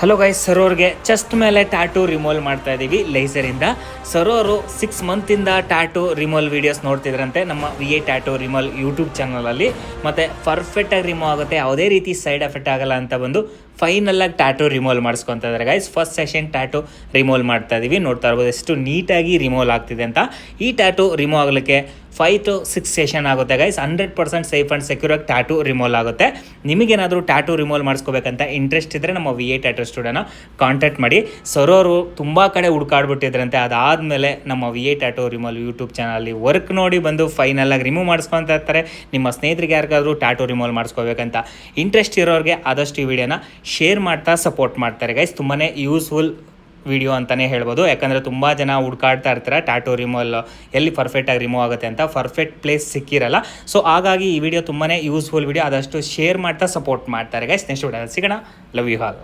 Hello guys, ಸರೋರ್ಗೆ chest ಮೇಲೆ tattoo removal ಮಾಡ್ತಾ ಇದ್ದೀವಿ ಲೇಸರಿಂದ. ಸರೋರು 6 ಮಂತಿಂದ ಟ್ಯಾಟೂ ರಿಮೂವಲ್ ವೀಡಿಯೋಸ್ ನೋಡ್ತಿದ್ರಂತೆ ನಮ್ಮ VA ಟ್ಯಾಟೂ ರಿಮೂವಲ್ ಯೂಟ್ಯೂಬ್ ಚಾನಲಲ್ಲಿ. ಮತ್ತು ಪರ್ಫೆಕ್ಟಾಗಿ ರಿಮೂವ್ ಆಗುತ್ತೆ, ಯಾವುದೇ ರೀತಿ ಸೈಡ್ ಎಫೆಕ್ಟ್ ಆಗಲ್ಲ ಅಂತ ಬಂದು ಫೈನಲಾಗಿ ಟ್ಯಾಟೂ ರಿಮೂವಲ್ ಮಾಡಿಸ್ಕೊತಾ ಇದ್ದಾರೆ guys. First session tattoo removal ಮಾಡ್ತಾ ಇದ್ದೀವಿ. ನೋಡ್ತಾ ಇರ್ಬೋದು ಎಷ್ಟು ನೀಟಾಗಿ ರಿಮೂವಲ್ ಆಗ್ತಿದೆ ಅಂತ. ಈ ಟ್ಯಾಟೂ ರಿಮೂವ್ ಆಗಲಿಕ್ಕೆ 5 to 6 ಸೆಷನ್ ಆಗುತ್ತೆ ಗೈಸ್. 100% ಸೇಫ್ ಆ್ಯಂಡ್ ಸೆಕ್ಯೂರಾಗಿ ಟ್ಯಾಟೂ ರಿಮೂವಲ್ ಆಗುತ್ತೆ. ನಿಮಗೇನಾದರೂ ಟ್ಯಾಟೂ ರಿಮೂವಲ್ ಮಾಡಿಸ್ಕೋಬೇಕಂತ ಇಂಟ್ರೆಸ್ಟ್ ಇದ್ದರೆ ನಮ್ಮ VA ಟ್ಯಾಟೂ ಸ್ಟುಡಿಯೋನ ಕಾಂಟ್ಯಾಕ್ಟ್ ಮಾಡಿ. ಸರೋರು ತುಂಬ ಕಡೆ ಹುಡ್ಕಾಡ್ಬಿಟ್ಟಿದ್ರಂತೆ. ಅದಾದಮೇಲೆ ನಮ್ಮ VA ಟ್ಯಾಟೂ ರಿಮೂವಲ್ ಯೂಟ್ಯೂಬ್ ಚಾನಲಲ್ಲಿ ವರ್ಕ್ ನೋಡಿ ಬಂದು ಫೈನಲಾಗಿ ರಿಮೂವ್ ಮಾಡಿಸ್ಕೊತಾ ಇರ್ತಾರೆ. ನಿಮ್ಮ ಸ್ನೇಹಿತರಿಗೆ ಯಾರಿಗಾದರೂ ಟ್ಯಾಟೂ ರಿಮೂವಲ್ ಮಾಡಿಸ್ಕೋಬೇಕಂತ ಇಂಟ್ರೆಸ್ಟ್ ಇರೋರಿಗೆ ಆದಷ್ಟು ಈ ವಿಡಿಯೋನ ಶೇರ್ ಮಾಡ್ತಾ ಸಪೋರ್ಟ್ ಮಾಡ್ತಾರೆ ಗೈಸ್. ತುಂಬಾ ಯೂಸ್ಫುಲ್ ವಿಡಿಯೋ ಅಂತಲೇ ಹೇಳ್ಬೋದು. ಯಾಕಂದರೆ ತುಂಬ ಜನ ಹುಡ್ಕಾಡ್ತಾ ಇರ್ತಾರೆ ಟ್ಯಾಟೂ ರಿಮೂವಲ್ ಎಲ್ಲಿ ಪರ್ಫೆಕ್ಟಾಗಿ ರಿಮೂವ್ ಆಗುತ್ತೆ ಅಂತ, ಪರ್ಫೆಕ್ಟ್ ಪ್ಲೇಸ್ ಸಿಕ್ಕಿರಲ್ಲ. ಸೊ ಹಾಗಾಗಿ ಈ ವಿಡಿಯೋ ತುಂಬಾ ಯೂಸ್ಫುಲ್ ವಿಡಿಯೋ, ಆದಷ್ಟು ಶೇರ್ ಮಾಡ್ತಾ ಸಪೋರ್ಟ್ ಮಾಡ್ತಾರೆ ಗೈಸ್. ನೆಕ್ಸ್ಟ್ ವಿಡಿಯೋ ಸಿಗೋಣ. Love you all.